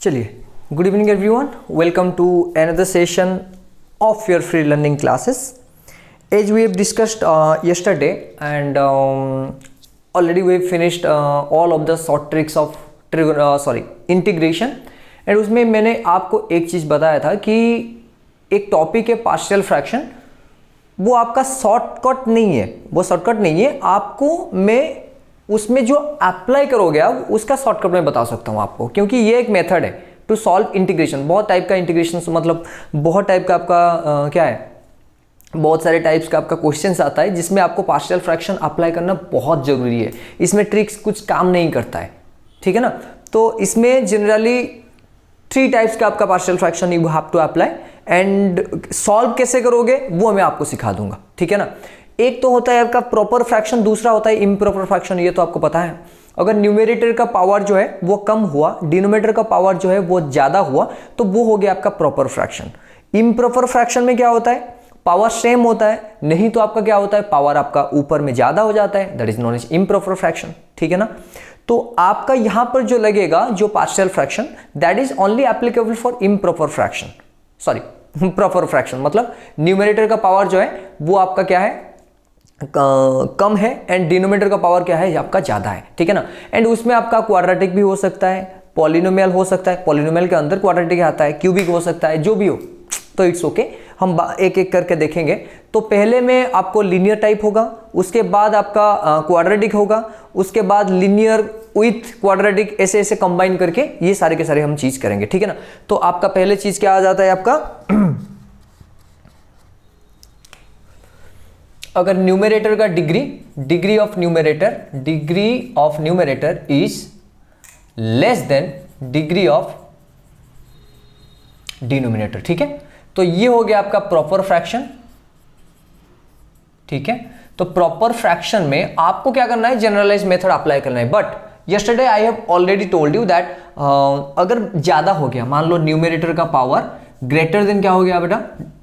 चलिए, good evening everyone. Welcome to another session of your free learning classes. As we have discussed yesterday, and already we have finished all of the short tricks of integration. And उसमें मैंने आपको एक चीज़ बताया था कि एक topic है partial fraction. वो आपका शॉर्टकट नहीं है, वो शॉर्टकट नहीं है. आपको मैं उसमें जो अप्लाई करोगे आप उसका शॉर्टकट मैं बता सकता हूँ आपको, क्योंकि ये एक मेथड है टू सॉल्व इंटीग्रेशन. बहुत टाइप का इंटीग्रेशन, मतलब बहुत टाइप का आपका क्या है, बहुत सारे टाइप्स का आपका क्वेश्चंस आता है जिसमें आपको पार्शियल फ्रैक्शन अप्लाई करना बहुत ज़रूरी है. इसमें ट्रिक्स कुछ काम नहीं करता है, ठीक है ना. तो इसमें जनरली 3 टाइप्स का आपका partial fraction you have to apply, and solve कैसे करोगे वो मैं आपको सिखा दूंगा, ठीक है ना. एक तो होता है आपका प्रॉपर फ्रैक्शन, दूसरा होता है इम्प्रॉपर फ्रैक्शन. ये तो आपको पता है. अगर न्यूमरेटर का पावर जो है वो कम हुआ, डिनोमिनेटर का पावर जो है वो ज़्यादा हुआ, तो वो हो गया आपका प्रॉपर फ्रैक्शन. इम्प्रॉपर फ्रैक्शन में क्या होता है, पावर सेम होता है, नहीं तो आपका क्या होता है, पावर आपका ऊपर में ज़्यादा हो जाता है. That is known as improper fraction, ठीक है ना. तो आपका यहाँ पर जो लगेगा जो partial fraction, that is only applicable for improper fraction. Sorry, proper fraction मतलब न्यूमरेटर का पावर जो है वो आपका क्या है, कम है, एंड डिनोमिनेटर का पावर क्या है, आपका ज़्यादा है, ठीक है ना. एंड उसमें आपका क्वाड्रेटिक भी हो सकता है, पॉलिनोमियल हो सकता है, पॉलिनोमियल के अंदर क्वाड्रेटिक आता है, क्यूबिक हो सकता है, जो भी हो तो इट्स ओके. हम एक एक करके देखेंगे. तो पहले में आपको लीनियर टाइप होगा, उसके बाद आपका क्वाड्रेटिक होगा, उसके बाद लीनियर विथ क्वाड्रेटिक, ऐसे ऐसे कंबाइन करके ये सारे के सारे हम चीज़ करेंगे, ठीक है ना. तो आपका पहले चीज़ क्या आ जाता है आपका अगर न्यूमरेटर का degree of numerator is less than degree of denominator, ठीक है. तो ये हो गया आपका प्रॉपर फ्रैक्शन, ठीक है. तो प्रॉपर फ्रैक्शन में आपको क्या करना है, जनरलाइज मेथड अप्लाई करना है. But yesterday I have already told you that अगर ज्यादा हो गया, मान लो न्यूमरेटर का पावर ग्रेटर देन क्या हो गया बेटा,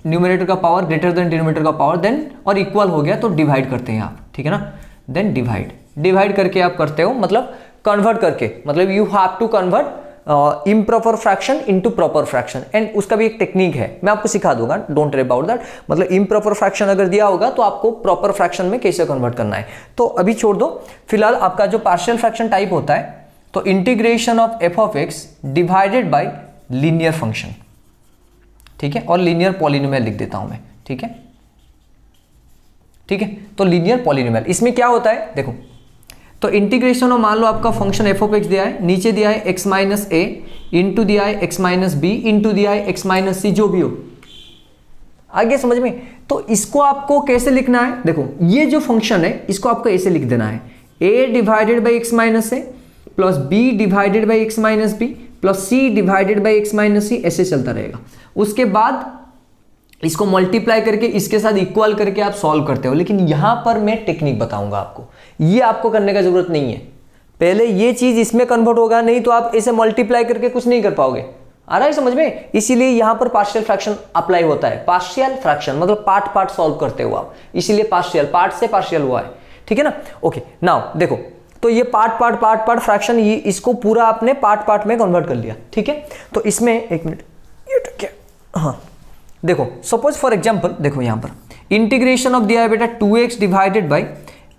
न्यूमरेटर का पावर ग्रेटर देन डिनोमिनेटर का पावर, देन और इक्वल हो गया तो डिवाइड करते हैं आप, ठीक है ना. देन डिवाइड करके आप करते हो, मतलब कन्वर्ट करके, मतलब you have to convert improper fraction into proper fraction. And उसका भी एक टेक्निक है, मैं आपको सिखा दूंगा, डोंट वरी अबाउट दैट. मतलब इम्प्रॉपर फ्रैक्शन अगर दिया होगा तो आपको प्रॉपर फ्रैक्शन में कैसे कन्वर्ट करना है. तो अभी छोड़ दो, फिलहाल आपका जो पार्शियल फ्रैक्शन टाइप होता है, तो integration of F of x divided by linear function, ठीक है. और लीनियर पॉलिनोमियल लिख देता हूं मैं, ठीक है. तो लीनियर पॉलिनोमियल, इसमें क्या होता है देखो. तो इंटीग्रेशन और मान लो आपका फंक्शन एफ ऑफ एक्स दिया है, नीचे दिया है एक्स माइनस ए, इंटू दिया है एक्स माइनस बी, इंटू दिया है एक्स माइनस सी, जो भी हो. आगे समझ में. तो इसको आपको कैसे लिखना है, देखो ये जो फंक्शन है इसको आपको ऐसे लिख देना है, A divided by X minus A plus B divided by X minus B plus C divided by X minus C, ऐसे चलता रहेगा. उसके बाद इसको मल्टीप्लाई करके इसके साथ इक्वल करके आप सॉल्व करते हो. लेकिन यहां पर मैं टेक्निक बताऊंगा आपको, ये आपको करने का जरूरत नहीं है. पहले ये चीज इसमें कन्वर्ट होगा, नहीं तो आप इसे मल्टीप्लाई करके कुछ नहीं कर पाओगे. आ रहा है समझ में. इसीलिए यहां पर पार्शियल फ्रैक्शन अप्लाई होता है. पार्शियल फ्रैक्शन मतलब पार्ट सॉल्व करते हो आप, इसीलिए पार्ट से पार्शियल हुआ है, ठीक है ना. ओके, नाउ देखो, तो ये पार्ट फ्रैक्शन, ये इसको पूरा आपने पार्ट में कन्वर्ट कर लिया, ठीक है. तो इसमें एक मिनट, ये क्या, हाँ देखो, सपोज फॉर एग्जांपल देखो यहां पर इंटीग्रेशन ऑफ दिया है बेटा 2x divided by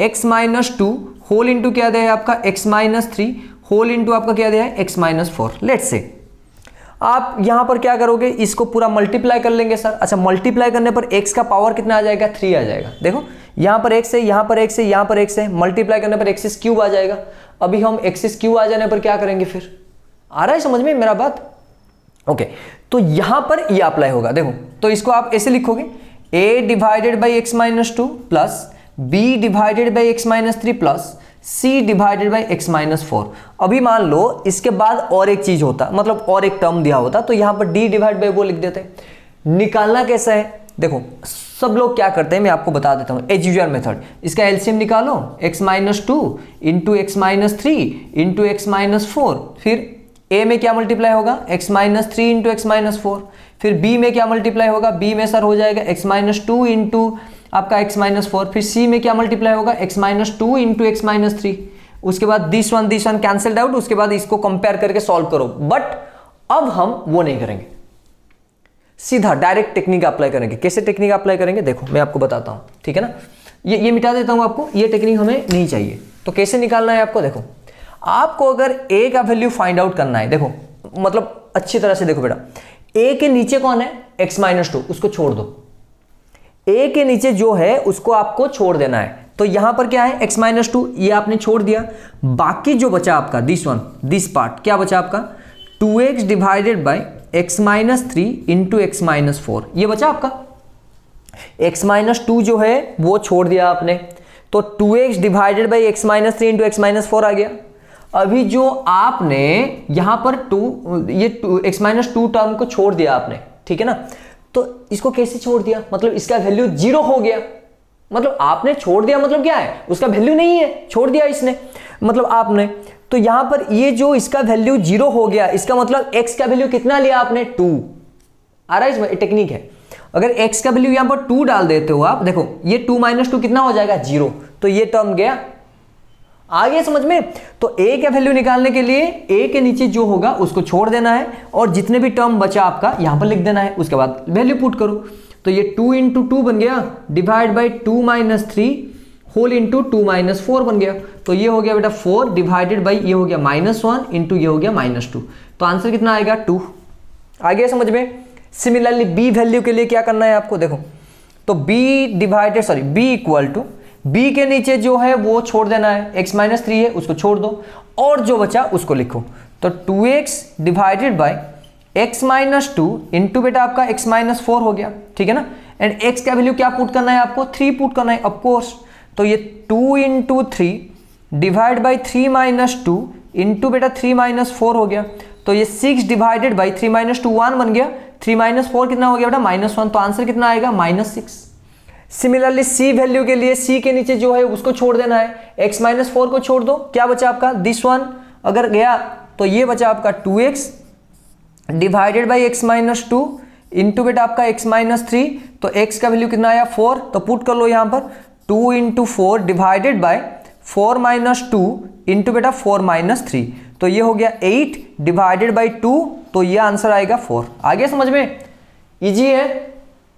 x minus 2 whole into क्या दिया है आपका x माइनस 3 होल इंटू आपका क्या दिया है x माइनस 4. लेट्स से आप यहां पर क्या करोगे, इसको पूरा मल्टीप्लाई कर लेंगे सर. अच्छा, मल्टीप्लाई करने पर x का पावर कितना आ जाएगा, 3 आ जाएगा. देखो यहां पर x है, यहां पर x है, यहां पर x है, मल्टीप्लाई करने पर एक्सिस क्यूब आ जाएगा. अभी हम एक्सिस क्यूब आ जाने पर क्या करेंगे, फिर आ रहा है समझ में मेरा बात. ओके, तो यहां पर ये अप्लाई होगा. देखो, तो इसको आप ऐसे लिखोगे, a divided by X minus 2 plus B divided by X minus 3 plus C divided by X minus 4. अभी मान लो इसके बाद और एक चीज होता, मतलब और एक टर्म दिया होता, तो यहां पर d डिवाइड बाई वो लिख देते. निकालना कैसा है, देखो सब लोग क्या करते हैं मैं आपको बता देता हूं, एज यूजुअल मेथड. इसका एलसीएम निकालो, x minus 2 into X minus 3 into X minus 4. फिर a में क्या मल्टीप्लाई होगा, x minus 3 into X minus 4. फिर b में क्या मल्टीप्लाई होगा, b में सर हो जाएगा x माइनस 2 इंटू आपका x माइनस 4. फिर c में क्या मल्टीप्लाई होगा, x minus 2 into X minus 3. उसके बाद दिस वन कैंसल्ड आउट. उसके बाद इसको कंपेयर करके सॉल्व करो. बट अब हम वो नहीं करेंगे, सीधा डायरेक्ट टेक्निक अप्लाई करेंगे। कैसे टेक्निक अप्लाई करेंगे देखो मैं आपको बताता हूं, ठीक है ना। ये मिटा देता हूं आपको, ये टेक्निक हमें नहीं चाहिए। तो कैसे निकालना है आपको, देखो आपको अगर ए का वैल्यू फाइंड आउट करना है, देखो मतलब अच्छी तरह से देखो बेटा, ए के नीचे कौन है, x-2, उसको छोड़ दो। ए के नीचे जो है उसको आपको छोड़ देना है। तो यहां पर क्या है, x-2, ये आपने छोड़ दिया। बाकी जो बचा आपका दिस पार्ट क्या बचा आपका, 2x divided by x-3 into x-4, ये बचा आपका। x-2 जो है वो छोड़ दिया आपने, तो 2x divided by x-3 into x-4 आ गया। अभी जो आपने यहां पर x-2 टर्म को छोड़ दिया आपने, ठीक है ना। तो इसको कैसे छोड़ दिया, मतलब इसका वैल्यू 0 हो गया। मतलब आपने छोड़ दिया मतलब क्या है, उसका वैल्यू नहीं है, छोड़ दिया इसने, मतलब आपने। तो यहां पर ये जो इसका वैल्यू 0 हो गया, इसका मतलब x का वैल्यू कितना लिया आपने, 2 आ रहा है। इसमें टेक्निक है, अगर x का वैल्यू यहां पर 2 डाल देते हो आप, देखो ये 2 - 2 कितना हो जाएगा, 0। तो ये टर्म गया, आ गया समझ में। तो a का वैल्यू निकालने के लिए a के नीचे जो होगा उसको छोड़ देना है, और जितने भी टर्म बचा आपका यहां पर लिख देना है, उसके बाद वैल्यू पुट करो। तो ये 2 × 2 बन गया, डिवाइड बाई 2 - 3 होल इंटू 2 - 4 बन गया। तो ये हो गया बेटा 4 डिवाइडेड बाई ये हो गया -1 इंटू ये हो गया -2। तो आंसर कितना आएगा, 2। आ गया समझ में। सिमिलरली b वैल्यू के लिए क्या करना है आपको, देखो तो b इक्वल टू b के नीचे जो है वो छोड़ देना है, x-3 है उसको छोड़ दो, और जो बचा उसको लिखो। तो 2x divided by x-2 into बेटा आपका x-4 हो गया, ठीक है ना। एंड x का वैल्यू क्या पुट करना है आपको, 3 पुट करना है ऑफकोर्स। तो ये 2 × 3 डिवाइड बाई 3 - 2 इंटू बेटा 3 - 4 हो गया। तो ये 6 डिवाइडेड बाई 3 - 2 1 बन गया, 3 - 4 कितना हो गया बेटा, -1। तो आंसर कितना आएगा, -6। सिमिलरली c वैल्यू के लिए c के नीचे जो है उसको छोड़ देना है, x-4 को छोड़ दो, क्या बचा आपका, दिस वन अगर गया तो ये बचा आपका 2x divided by x-2 into बेटा आपका x-3। तो x का वैल्यू कितना आया, 4। तो पुट कर लो यहां पर 2 × 4 डिवाइडेड बाई 4 - 2 इंटू बेटा 4 - 3। तो ये हो गया 8 डिवाइडेड बाई 2, तो ये आंसर आएगा 4। आ गया समझ में, इजी है,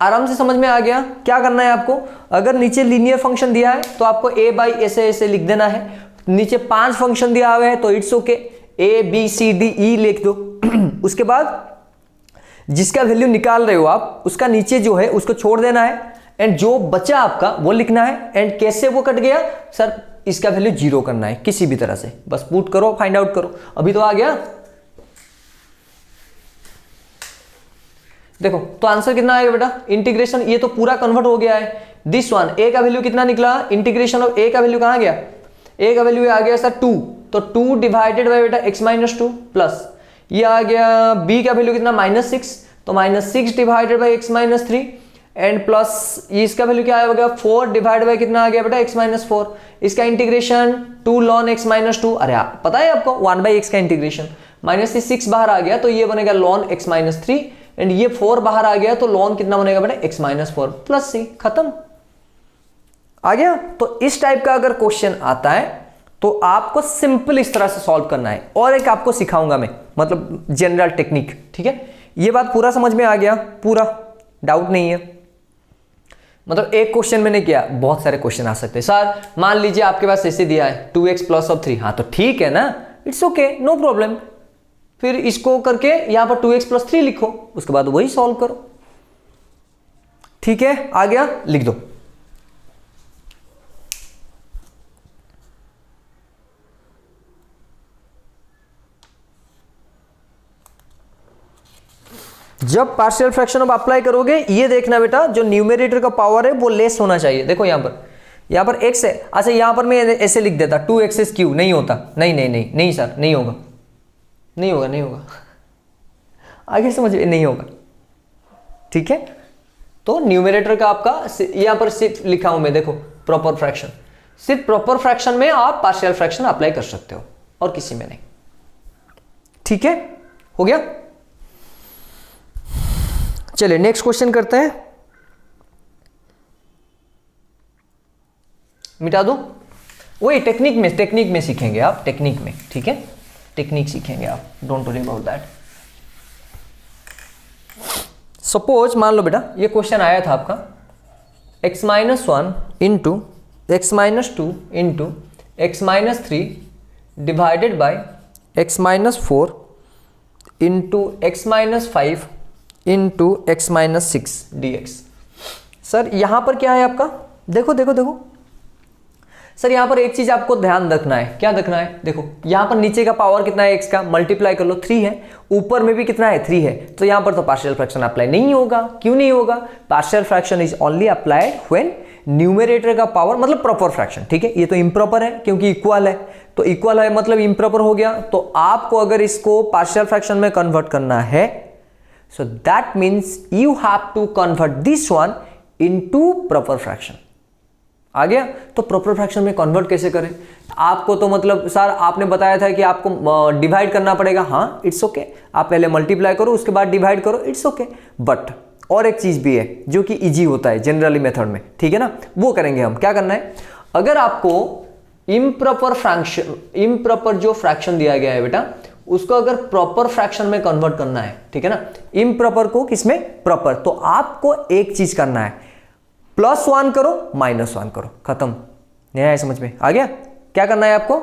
आराम से समझ में आ गया। क्या करना है आपको, अगर नीचे लीनियर फंक्शन दिया है तो आपको a बाई ऐसे लिख देना है। नीचे 5 फंक्शन दिया हुआ है तो it's okay, a b c d e लिख दो। उसके बाद जिसका वैल्यू निकाल रहे हो आप उसका नीचे जो है उसको छोड़ देना है, एंड जो बचा आपका वो लिखना है। एंड कैसे वो कट गया सर, इसका वैल्यू 0 करना है किसी भी तरह से, बस पुट करो, फाइंड आउट करो। अभी तो आ गया, देखो तो आंसर कितना आएगा बेटा, इंटीग्रेशन ये तो पूरा कन्वर्ट हो गया है। दिस वन a का वैल्यू कितना निकला, इंटीग्रेशन ऑफ a का वैल्यू कहां गया, a का वैल्यू आ गया सर 2। तो 2 डिवाइडेड बाय बेटा x-2 प्लस ये आ गया b का वैल्यू कितना, -6। तो -6 divided by x-3 and plus इसका वैल्यू क्या आएगा, 4 डिवाइड बाय कितना आ गया बेटा, x-4। इसका इंटीग्रेशन 2 ln x-2, अरे पता है आपको 1/x का इंटीग्रेशन, -6 बाहर आ गया तो ये बनेगा ln x-3, एंड ये 4 बाहर आ गया तो ln कितना बनेगा बेटा, x-4 प्लस c, खत्म। आ गया। तो इस टाइप का अगर क्वेश्चन आता है तो आपको सिंपल इस तरह से सॉल्व करना है। और एक आपको सिखाऊंगा मैं, मतलब जनरल टेक्निक, ठीक है। ये बात पूरा समझ में आ गया, पूरा डाउट नहीं है। मतलब एक क्वेश्चन मैंने किया, बहुत सारे क्वेश्चन आ सकते हैं। सर मान लीजिए आपके पास ऐसे दिया है 2x प्लस ऑफ 3, हाँ तो ठीक है ना, इट्स ओके, नो प्रॉब्लम। फिर इसको करके यहां पर 2x प्लस 3 लिखो, उसके बाद वही सॉल्व करो, ठीक है। आ गया, लिख दो। जब पार्शियल फ्रैक्शन ऑफ अप्लाई करोगे ये देखना बेटा, जो न्यूमरेटर का पावर है वो लेस होना चाहिए। देखो यहां पर x है, अच्छा यहां पर मैं ऐसे लिख देता 2x³ नहीं होता, नहीं सर, नहीं होगा, नहीं होगा आगे समझ नहीं होगा, ठीक है। तो न्यूमरेटर का आपका यहां पर सिर्फ लिखा हूं मैं, देखो प्रॉपर फ्रैक्शन, सिर्फ प्रॉपर फ्रैक्शन में आप पार्शियल फ्रैक्शन अप्लाई कर सकते हो और किसी में नहीं, ठीक है। हो गया, चलिए नेक्स्ट क्वेश्चन करते हैं। मिटा दो, वही टेक्निक में सीखेंगे आप, टेक्निक में, ठीक है, टेक्निक सीखेंगे आप, don't worry about that. Suppose मान लो बेटा ये क्वेश्चन आया था आपका x-1 into x-2 into x-3 divided by x-4 into x-5 into x-6 dx। Sir यहाँ पर क्या है आपका, देखो देखो देखो सर, यहाँ पर एक चीज आपको ध्यान रखना है। क्या रखना है, देखो यहाँ पर नीचे का पावर कितना है x का, मल्टीप्लाई कर लो 3 है, ऊपर में भी कितना है 3 है, तो यहाँ पर तो पार्शियल फ्रैक्शन अप्लाई नहीं होगा। क्यों नहीं होगा, partial fraction is only applied when numerator का पावर मतलब प्रॉपर फ्रैक्शन। ठीक है, ये तो इम्प्रॉपर है क्योंकि इक्वल है, तो इक्वल है मतलब इम्प्रॉपर हो गया। तो आपको अगर इसको पार्शियल फ्रैक्शन में कन्वर्ट करना है, so that means you have to convert this one into proper fraction. आ गया, तो प्रॉपर फ्रैक्शन में कन्वर्ट कैसे करें, आपको तो मतलब सर आपने बताया था कि आपको डिवाइड करना पड़ेगा। हाँ इट्स ओके, आप पहले मल्टीप्लाई करो उसके बाद डिवाइड करो, इट्स ओके। बट और एक चीज भी है जो कि इजी होता है जनरली मेथड में, ठीक है ना, वो करेंगे हम। क्या करना है, अगर आपको इम्प्रॉपर फ्रैक्शन, इम्प्रॉपर जो फ्रैक्शन दिया गया है बेटा, उसको अगर प्रॉपर फ्रैक्शन में कन्वर्ट करना है, ठीक है ना, इम्प्रॉपर को किसमें, प्रॉपर, तो आपको एक चीज करना है, +1 करो -1 करो, खत्म। नहीं आया समझ में, आ गया। क्या करना है आपको,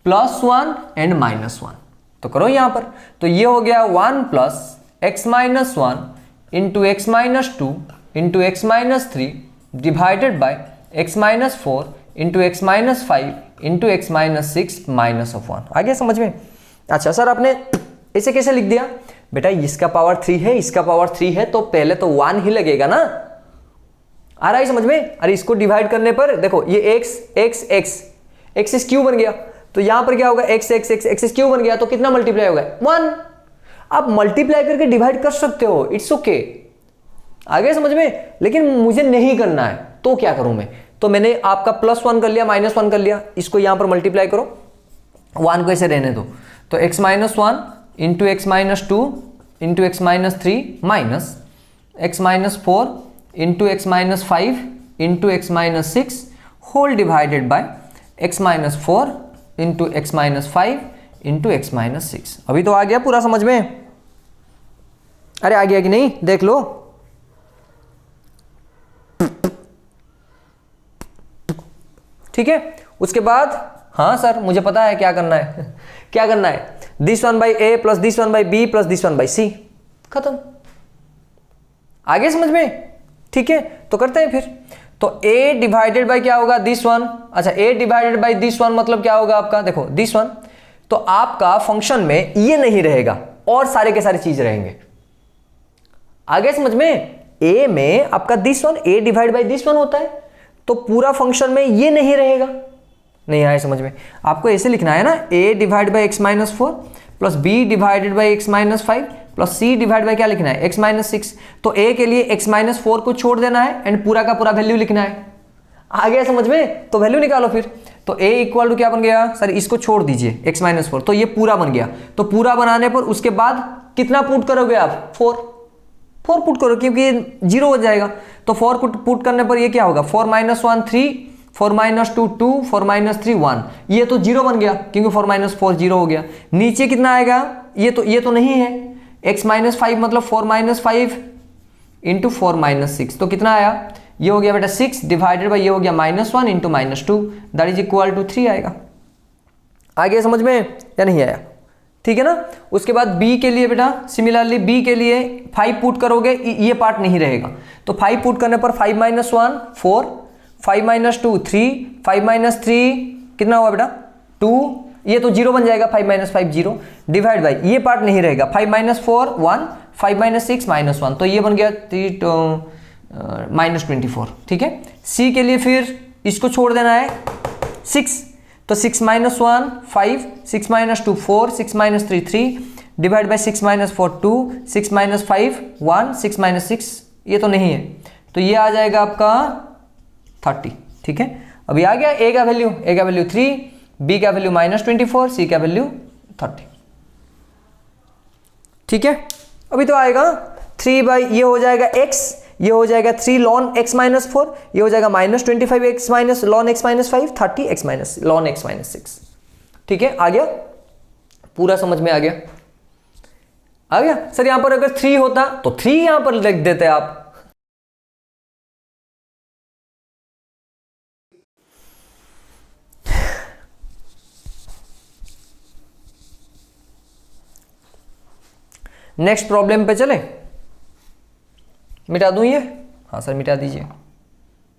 +1 एंड -1, तो करो यहां पर। तो ये हो गया 1 + x-1 into x-2 into x-3 divided by x-4 into x-5 into x-6 -1। आ गया समझ में। अच्छा सर आपने इसे कैसे लिख दिया, बेटा इसका पावर 3 है, इसका पावर 3 है, तो पहले तो 1 ही लगेगा ना। आ रहा है समझ में। अरे इसको डिवाइड करने पर देखो ये x क्यू बन गया, तो यहां पर क्या होगा, x क्यू बन गया, तो कितना मल्टीप्लाई होगा 1। आप मल्टीप्लाई करके डिवाइड कर सकते हो, इट्स ओके। आ गया समझ में, लेकिन मुझे नहीं करना है, तो क्या करूं मैं, तो मैंने आपका +1 कर लिया, -1 कर लिया, इसको यहां पर मल्टीप्लाई करो, 1 को ऐसे रहने दो, तो x-1 into x-2 into x-3 minus x-4 into x-5 into x-6 whole divided by x-4 into x-5 into x-6। अभी तो आ गया पूरा समझ में। अरे आ गया कि नहीं, देख लो। ठीक है, उसके बाद हाँ सर मुझे पता है क्या करना है क्या करना है, this 1/a plus this 1/b plus this 1/c, खत्म। आगे समझ में, ठीक है, तो करते हैं फिर। तो a डिवाइडेड बाय क्या होगा, दिस 1। अच्छा a डिवाइडेड बाय दिस 1 मतलब क्या होगा आपका, देखो दिस 1, तो आपका फंक्शन में ये नहीं रहेगा और सारे के सारे चीज रहेंगे। आगे समझ में, a में आपका this 1, a divide by this 1 होता है, तो पूरा फंक्शन में ये नहीं रहेगा। नहीं आया समझ में, आपको ऐसे लिखना है ना, a divide by x-4 plus b divided by x-5 plus c divide by क्या लिखना है, x-6। तो a के लिए x-4 को छोड़ देना है एंड पूरा का पूरा वैल्यू लिखना है। आ गया समझ में, तो वैल्यू निकालो फिर। तो a इक्वल टू क्या बन गया, सर इसको छोड़ दीजिए x-4, तो ये पूरा बन गया। तो पूरा बनाने पर उसके बाद कितना पुट करोगे आप, 4 पुट करो क्योंकि 0 हो जाएगा। तो 4 पुट करने पर ये क्या होगा, 4 - 1 3, 4 - 2 2, 4 - 3 1, ये तो 0 बन गया क्योंकि 4 - 4 0 हो गया। नीचे कितना आएगा, ये तो नहीं है, x-5 मतलब 4 - 5 इंटू 4 - 6, तो कितना आया, ये हो गया बेटा 6 डिवाइडेड बाई ये हो गया -1 into -2 that is equal to 3 आएगा। आ गया समझ में या नहीं आया, ठीक है ना। उसके बाद b के लिए बेटा सिमिलरली b के लिए 5 पुट करोगे, ये पार्ट नहीं रहेगा, तो 5 पुट करने पर 5 - 1 4, 5 - 2 3, 5 - 3 कितना हुआ बेटा 2, ये तो 0 बन जाएगा, 5 - 5 0 डिवाइड बाई ये पार्ट नहीं रहेगा, 5 - 4 1, 5 - 6 -1, तो ये बन गया -24। ठीक है, c के लिए फिर इसको छोड़ देना है 6, तो 6 - 1 5, 6 - 2 4, 6 - 3 3 डिवाइड बाई 6 - 4 2, 6 - 5 1, 6 - 6 ये तो नहीं है, तो ये आ जाएगा आपका 30। ठीक है, अभी आ गया a का वैल्यू 3, b का वैल्यू -24, c का वैल्यू 30। ठीक है, अभी तो आएगा 3 बाई ये हो जाएगा x, ये हो जाएगा 3 ln x - 4, ये हो जाएगा -25x ln x - 5, 30x ln x - 6। ठीक है, आ गया पूरा समझ में आ गया। आ गया सर। यहां पर अगर 3 होता तो 3 यहां पर लिख देते आप। नेक्स्ट प्रॉब्लम पे चले, मिटा दूं ये? हाँ सर मिटा दीजिए।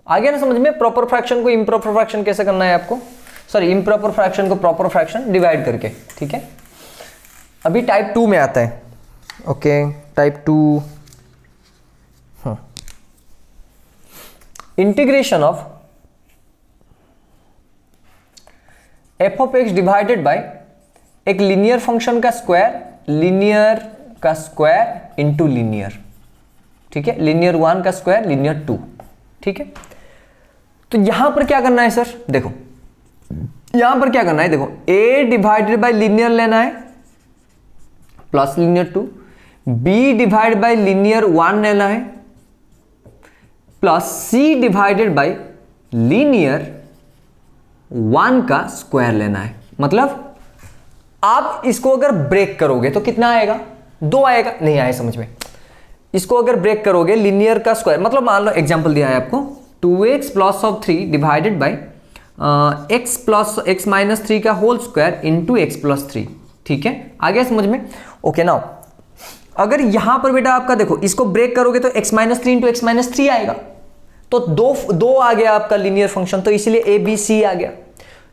आ गया ना समझ में? प्रॉपर फ्रैक्शन को इम्प्रॉपर फ्रैक्शन कैसे करना है आपको, सॉरी इम्प्रॉपर फ्रैक्शन को प्रॉपर फ्रैक्शन डिवाइड करके, ठीक है। अभी टाइप 2 में आता है। Okay type 2, integration of F of x divided by एक लीनियर फंक्शन का स्क्वायर, लीनियर का स्क्वायर इंटू लीनियर, ठीक है। लीनियर 1 का स्क्वायर, लीनियर 2, ठीक है। तो यहां पर क्या करना है सर, देखो यहां पर क्या करना है, देखो a डिवाइडेड बाय लीनियर लेना है plus linear 2, b divide by linear 1 लेना है plus c divided by linear 1 का स्क्वायर लेना है। मतलब आप इसको अगर ब्रेक करोगे तो कितना आएगा, 2 आएगा, नहीं आया समझ में। इसको अगर ब्रेक करोगे लीनियर का स्क्वायर, मतलब मान लो एग्जांपल दिया है आपको 2x plus of 3 divided by x plus x minus 3 का whole square into X plus 3, ठीक है। आ गया समझ में? ओके नाउ अगर यहां पर बेटा आपका देखो इसको ब्रेक करोगे तो x minus 3 into X minus 3 आएगा, तो दो आ गया आपका लीनियर फंक्शन, तो इसलिए ए बी सी आ गया।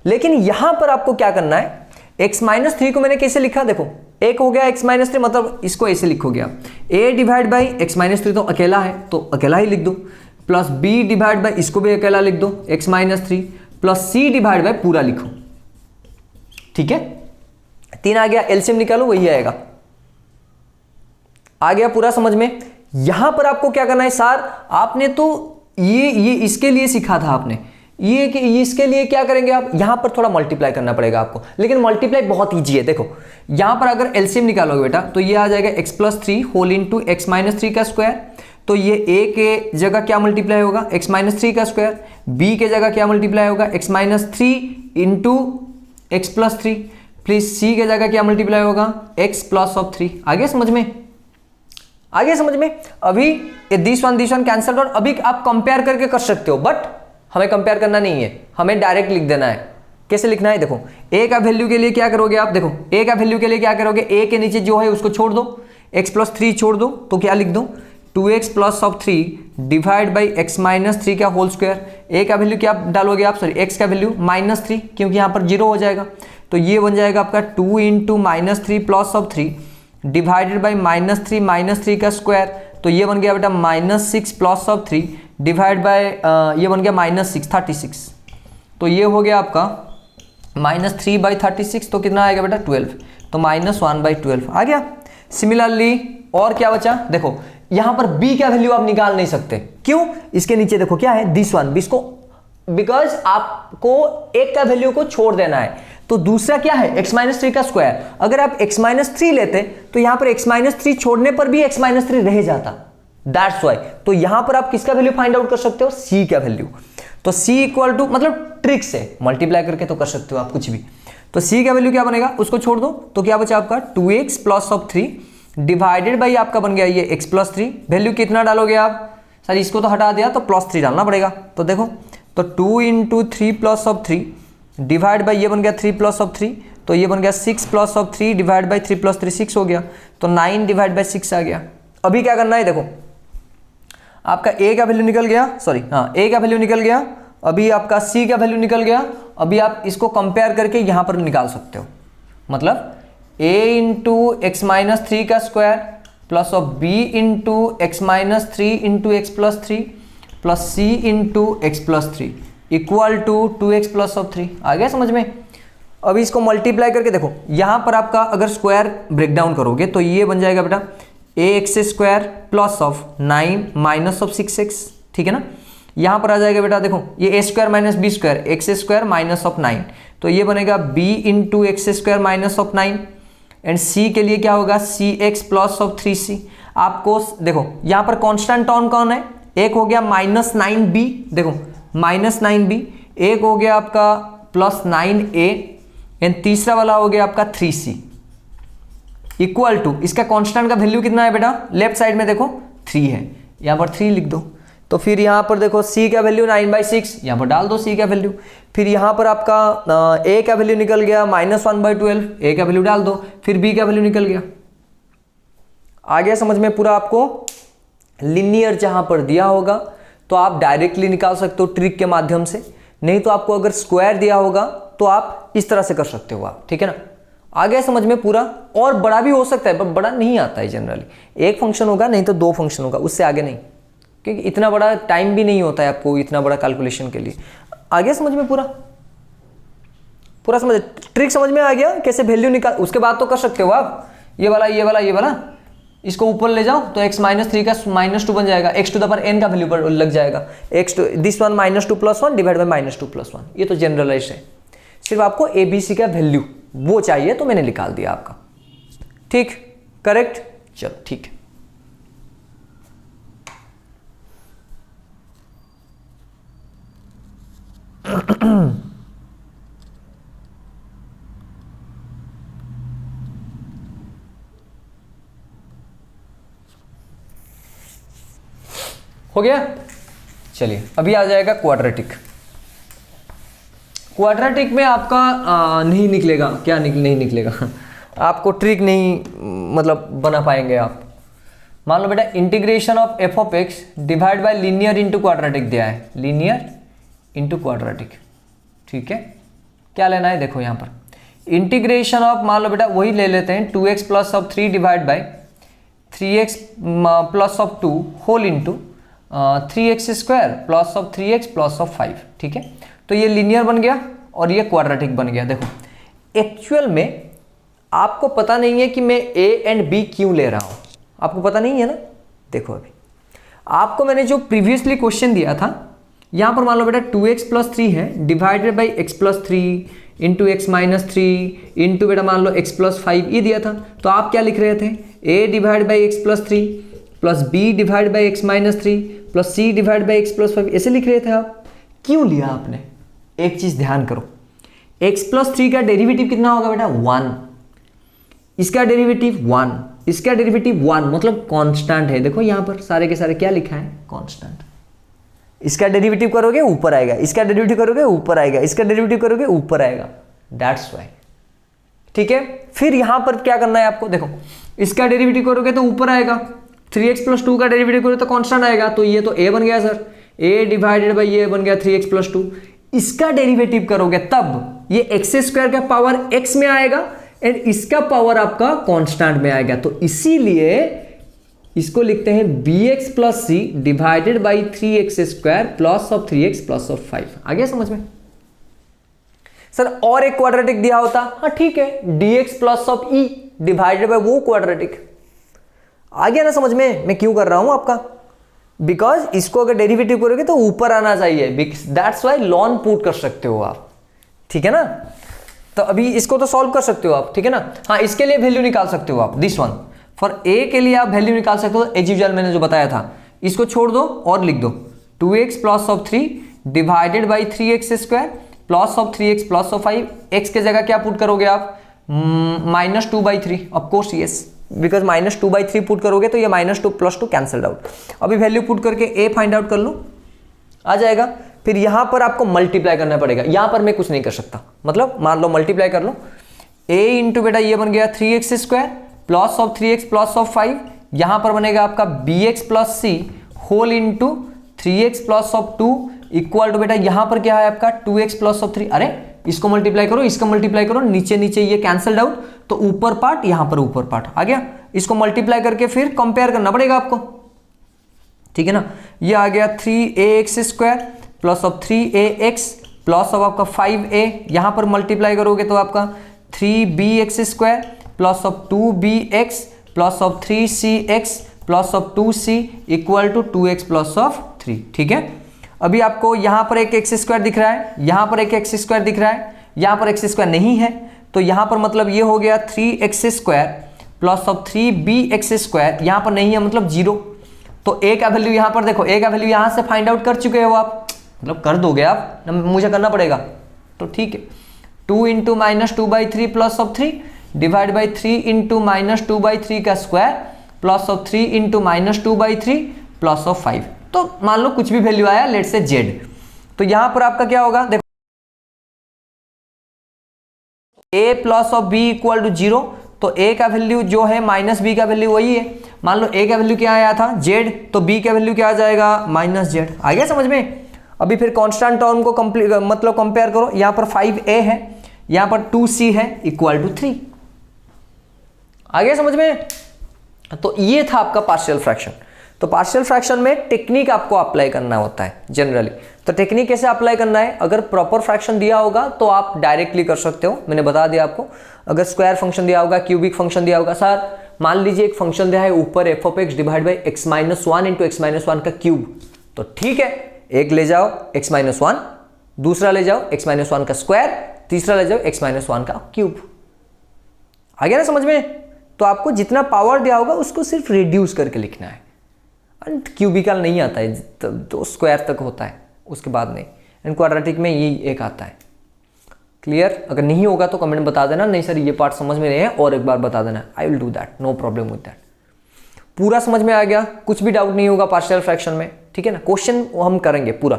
लेकिन यहां पर आपको क्या करना है, x माइनस 3 को मैंने कैसे लिखा, देखो एक हो गया x माइनस 3, मतलब इसको ऐसे लिखोगे आप a divide by X minus 3 तो अकेला है तो अकेला ही लिख दो, प्लस b डिवाइड बाई इसको भी अकेला लिख दो x minus 3, plus c divide by पूरा लिखो, ठीक है। 3 आ गया, एलसीएम निकालो वही आएगा। आ गया पूरा समझ में? यहां पर आपको क्या करना है सर, आपने तो ये इसके लिए सीखा था आपने, ये कि इसके लिए क्या करेंगे आप, यहां पर थोड़ा मल्टीप्लाई करना पड़ेगा आपको, लेकिन मल्टीप्लाई बहुत ईजी है। देखो यहां पर अगर एलसीएम निकालोगे बेटा तो ये आ जाएगा x plus 3 whole into X minus 3 का स्क्वायर, तो ये a के जगह क्या मल्टीप्लाई होगा, x माइनस 3 का स्क्वायर, b के जगह क्या मल्टीप्लाई होगा, x minus 3 into X plus 3, please c के जगह क्या मल्टीप्लाई होगा, x प्लस ऑफ 3। आगे समझ में? आगे समझ में? अभी ये दिस वन कैंसल और अभी आप कंपेयर करके कर सकते हो, बट हमें कंपेयर करना नहीं है, हमें डायरेक्ट लिख देना है। कैसे लिखना है, देखो a का वैल्यू के लिए क्या करोगे आप, देखो a का वैल्यू के लिए क्या करोगे, a के नीचे जो है उसको छोड़ दो, x प्लस 3 छोड़ दो, तो क्या लिख दो 2x plus of 3 divide by X minus 3 का होल स्क्वायर। a का वैल्यू क्या डालोगे आप, सॉरी x का वैल्यू माइनस 3, क्योंकि यहाँ पर 0 हो जाएगा, तो ये बन जाएगा आपका 2 into minus 3 plus of 3 divided by minus 3 का स्क्वायर, तो ये बन गया बेटा minus 6 plus of 3 divide by ये बन गया माइनस 6 36, तो ये हो गया आपका माइनस 3 बाई 36, तो कितना आएगा बेटा 12, तो माइनस 1 बाई 12 आ गया। सिमिलरली और क्या बचा, देखो यहां पर b का वैल्यू आप निकाल नहीं सकते, क्यों, इसके नीचे देखो क्या है दिस वन, इसको बिकॉज आपको एक का वैल्यू को छोड़ देना है, तो दूसरा क्या है x माइनस 3 का स्क्वायर। अगर आप x माइनस 3 लेते तो यहां पर x माइनस 3 छोड़ने पर भी x माइनस 3 रह जाता, दैट्स वाई। तो यहां पर आप किसका वैल्यू फाइंड आउट कर सकते हो, c का वैल्यू, तो c इक्वल टू, मतलब ट्रिक से मल्टीप्लाई करके तो कर सकते हो आप कुछ भी, तो c का वैल्यू क्या बनेगा, उसको छोड़ दो, तो क्या बचा आपका 2x plus of 3 divided by आपका बन गया ये x प्लस 3, वैल्यू कितना डालोगे आप, सर इसको तो हटा दिया तो प्लस 3 डालना पड़ेगा, तो देखो तो 2 into 3 plus of 3 divide by ये बन गया 3 प्लस ऑफ 3, तो ये बन गया 6 plus of 3 divide by 3 plus 3 6 हो गया, तो 9 डिवाइड बाई 6 आ गया। अभी क्या करना है, देखो आपका a का वैल्यू निकल गया, सॉरी हाँ a का वैल्यू निकल गया, अभी आपका c का वैल्यू निकल गया, अभी आप इसको कंपेयर करके यहाँ पर निकाल सकते हो, मतलब a इंटू एक्स माइनस 3 का square plus of b into X minus 3 into X plus 3 plus c into X plus 3 equal to 2x plus of 3। आ गया समझ में? अभी इसको मल्टीप्लाई करके देखो, यहाँ पर आपका अगर स्क्वायर ब्रेक डाउन करोगे तो ये बन जाएगा बेटा ax square plus of 9 minus of 6x, ठीक है ना। यहाँ पर आ जाएगा बेटा देखो ये a square minus B square X square minus of 9, तो ये बनेगा b into X square minus of 9, and c के लिए क्या होगा cx प्लस ऑफ 3c। आपको देखो यहाँ पर कॉन्स्टेंट टर्म कौन है, एक हो गया माइनस 9b, देखो माइनस 9b, एक हो गया आपका प्लस 9a, एंड तीसरा वाला हो गया आपका 3c। इक्वल टू इसका कांस्टेंट का वैल्यू कितना है बेटा, लेफ्ट साइड में देखो 3 है, यहाँ पर 3 लिख दो। तो फिर यहाँ पर देखो c का वैल्यू 9/6, यहाँ पर डाल दो c का वैल्यू। फिर यहाँ पर आपका a का वैल्यू निकल गया -1/12, a का वैल्यू डाल दो। फिर b का वैल्यू निकल गया। आ गया समझ में पूरा आपको? लिनियर जहाँ पर दिया होगा तो आप डायरेक्टली निकाल सकते हो ट्रिक के माध्यम से, नहीं तो आपको अगर स्क्वायर दिया होगा तो आप इस तरह से कर सकते हो आप, ठीक है ना। आ गया समझ में पूरा? और बड़ा भी हो सकता है पर बड़ा नहीं आता है जनरली, एक फंक्शन होगा नहीं तो 2 फंक्शन होगा, उससे आगे नहीं, क्योंकि इतना बड़ा टाइम भी नहीं होता है आपको इतना बड़ा कैलकुलेशन के लिए। आ गया समझ में पूरा? पूरा समझ, ट्रिक समझ में आ गया कैसे वैल्यू निकाल। उसके बाद तो कर सकते हो आप ये वाला इसको ऊपर ले जाओ तो x - 3 का -2 बन जाएगा, x to the power n का वैल्यू पर लग जाएगा, x to this one -2 + 1 divide by -2 + 1। ये तो जनरलाइज है, सिर्फ आपको ABC का वैल्यू वो चाहिए तो मैंने निकाल दिया आपका, ठीक, करेक्ट। चलो ठीक है। हो गया? चलिए अभी आ जाएगा क्वाड्रेटिक। क्वाड्रेटिक में आपका नहीं निकलेगा, क्या नहीं निकलेगा आपको ट्रिक नहीं मतलब बना पाएंगे आप। मान लो बेटा integration of f(x) divide by linear into quadratic दिया है, लीनियर इंटू क्वाड्रेटिक, ठीक है। क्या लेना है देखो यहाँ पर इंटीग्रेशन ऑफ, मान लो बेटा वही ले लेते हैं 2x + 3 divide by 3x + 2 whole into 3x² + 3x + 5, ठीक है। तो ये लीनियर बन गया और ये क्वाड्रेटिक बन गया। देखो एक्चुअल में आपको पता नहीं है कि मैं a एंड b क्यों ले रहा हूं, आपको पता नहीं है ना। देखो अभी आपको मैंने जो प्रीवियसली क्वेश्चन दिया था, यहां पर मान लो बेटा 2x + 3 है divided by x + 3 into x - 3 into बेटा मान लो x + 5 ये दिया था। तो आप क्या लिख रहे थे, a divide by x + 3 plus b divide by x - 3 plus c divide by x + 5 ऐसे लिख रहे थे आप। क्यों लिया आपने? एक चीज ध्यान करो, x + 3 का डेरिवेटिव कितना होगा बेटा 1, इसका डेरिवेटिव 1, इसका डेरिवेटिव 1 मतलब कांस्टेंट है। देखो यहां पर सारे के सारे क्या लिखा है, कांस्टेंट। इसका डेरिवेटिव करोगे ऊपर आएगा, इसका डेरिवेटिव करोगे ऊपर आएगा, इसका डेरिवेटिव करोगे ऊपर आएगा, दैट्स वाई, ठीक है। फिर यहां पर क्या करना है आपको, देखो इसका डेरिवेटिव करोगे तो ऊपर आएगा, 3x + 2 का डेरिवेटिव करोगे तो कांस्टेंट आएगा, तो ये तो a बन गया सर, a डिवाइडेड बाई ये बन गया 3x + 2। इसका डेरिवेटिव करोगे तब ये x² का पावर x में आएगा एंड इसका पावर आपका कांस्टेंट में आएगा। तो इसीलिए इसको लिखते हैं bx + c divided by 3x² plus of 3x plus of 5। आ गया समझ में? सर और एक क्वाड्रेटिक दिया होता, हाँ ठीक है, dx plus of e divided by वो क्वाड्रेटिक। आ गया ना समझ में मैं क्यों कर रहा हूं आपका? बिकॉज इसको अगर डेरिवेटिव करोगे तो ऊपर आना चाहिए, दैट्स वाई लॉन पुट कर सकते हो आप, ठीक है ना। तो अभी इसको तो सॉल्व कर सकते हो आप, ठीक है ना। हाँ इसके लिए वैल्यू निकाल सकते हो आप, दिस वन फॉर a के लिए आप वैल्यू निकाल सकते हो एज यूजुअल, मैंने जो बताया था। इसको छोड़ दो और लिख दो 2x + 3 divided by 3x² plus of 3x plus of 5। x के जगह क्या पुट करोगे आप, -2/3 ऑफकोर्स यस, बिकॉज -2/3 पुट करोगे तो ये -2 + 2 कैंसल्ड आउट। अभी वैल्यू पुट करके a फाइंड आउट कर लो, आ जाएगा। फिर यहां पर आपको मल्टीप्लाई करना पड़ेगा, यहां पर मैं कुछ नहीं कर सकता, मतलब मान लो मल्टीप्लाई कर लो, a इंटू बेटा ये बन गया 3x² plus of 3x plus of 5, यहां पर बनेगा आपका bx + c whole into 3x plus of 2 equal to बेटा यहां पर क्या है आपका 2x प्लस ऑफ 3। अरे इसको मल्टीप्लाई करो, इसको मल्टीप्लाई करो, नीचे नीचे ये कैंसल्ड आउट, तो ऊपर पार्ट यहां पर ऊपर पार्ट आ गया। इसको मल्टीप्लाई करके फिर कंपेयर करना पड़ेगा आपको, ठीक है ना। ये आ गया 3ax² plus of 3ax plus of आपका 5a, यहां पर मल्टीप्लाई करोगे तो आपका 3bx² plus of 2bx plus of 3cx plus of 2c equal to 2x plus of 3, ठीक है। अभी आपको यहां पर एक x² दिख रहा है, यहां पर एक x² दिख रहा है, यहां पर x² नहीं है, तो यहां पर मतलब ये हो गया 3x² प्लस ऑफ 3bx², यहां पर नहीं है मतलब 0। तो a का वैल्यू यहां पर देखो, a का वैल्यू यहां से फाइंड आउट कर चुके हो आप, मतलब कर दोगे आप, मुझे करना पड़ेगा तो ठीक है। 2 × -2/3 plus of 3 divide by 3 into minus 2/3 का square plus of 3 into minus 2/3 plus of 5। तो मान लो कुछ भी वैल्यू आया, लेट से z, तो यहां पर आपका क्या होगा, देखो a plus of b equal to 0, तो a का वैल्यू जो है माइनस b का वैल्यू वही है। मान लो a का वैल्यू क्या आया था z, तो b का वैल्यू क्या आ जाएगा माइनस z। आ गया समझ में? अभी फिर कांस्टेंट टर्म को मतलब कंपेयर करो, यहां पर 5a है, यहां पर 2c है इक्वल टू 3। आ गया समझ में? तो ये था आपका पार्शियल फ्रैक्शन। तो पार्शियल फ्रैक्शन में टेक्निक आपको अप्लाई करना होता है जनरली। तो टेक्निक कैसे अप्लाई करना है, अगर प्रॉपर फ्रैक्शन दिया होगा तो आप डायरेक्टली कर सकते हो, मैंने बता दिया आपको। अगर स्क्वायर फंक्शन दिया होगा, क्यूबिक फंक्शन दिया होगा, सर मान लीजिए एक फंक्शन दिया है ऊपर F of x divide by X minus 1 into X minus 1 का क्यूब, तो ठीक है, एक ले जाओ एक्स माइनस 1, दूसरा ले जाओ एक्स माइनस 1 का स्क्वायर, तीसरा ले जाओ एक्स माइनस 1 का क्यूब। आ गया ना समझ में? तो आपको जितना पावर दिया होगा उसको सिर्फ रिड्यूस करके लिखना है। एंड क्यूबिकल नहीं आता है, तो स्क्वायर तक होता है, उसके बाद नहीं। एंड क्वाड्रेटिक में ये एक आता है। क्लियर? अगर नहीं होगा तो कमेंट बता देना, नहीं सर ये पार्ट समझ में नहीं है और एक बार बता देना, I will do that, no problem with that. पूरा समझ में आ गया? कुछ भी डाउट नहीं होगा पार्शियल फ्रैक्शन में, ठीक है ना? क्वेश्चन हम करेंगे पूरा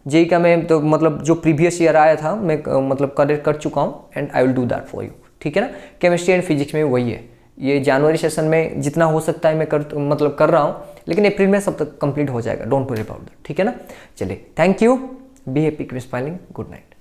जेई का, मैं तो मतलब जो प्रीवियस ईयर आया था मैं मतलब कर चुका हूँ, and I will do that for you, ठीक है ना? केमिस्ट्री एंड फिजिक्स में वही है। ये जनवरी सेशन में जितना हो सकता है मैं कर रहा हूँ, लेकिन अप्रैल में सब तक कंप्लीट हो जाएगा, डोंट वरी अबाउट दैट, ठीक है ना? चलिए, thank you, be happy, keep smiling, good night.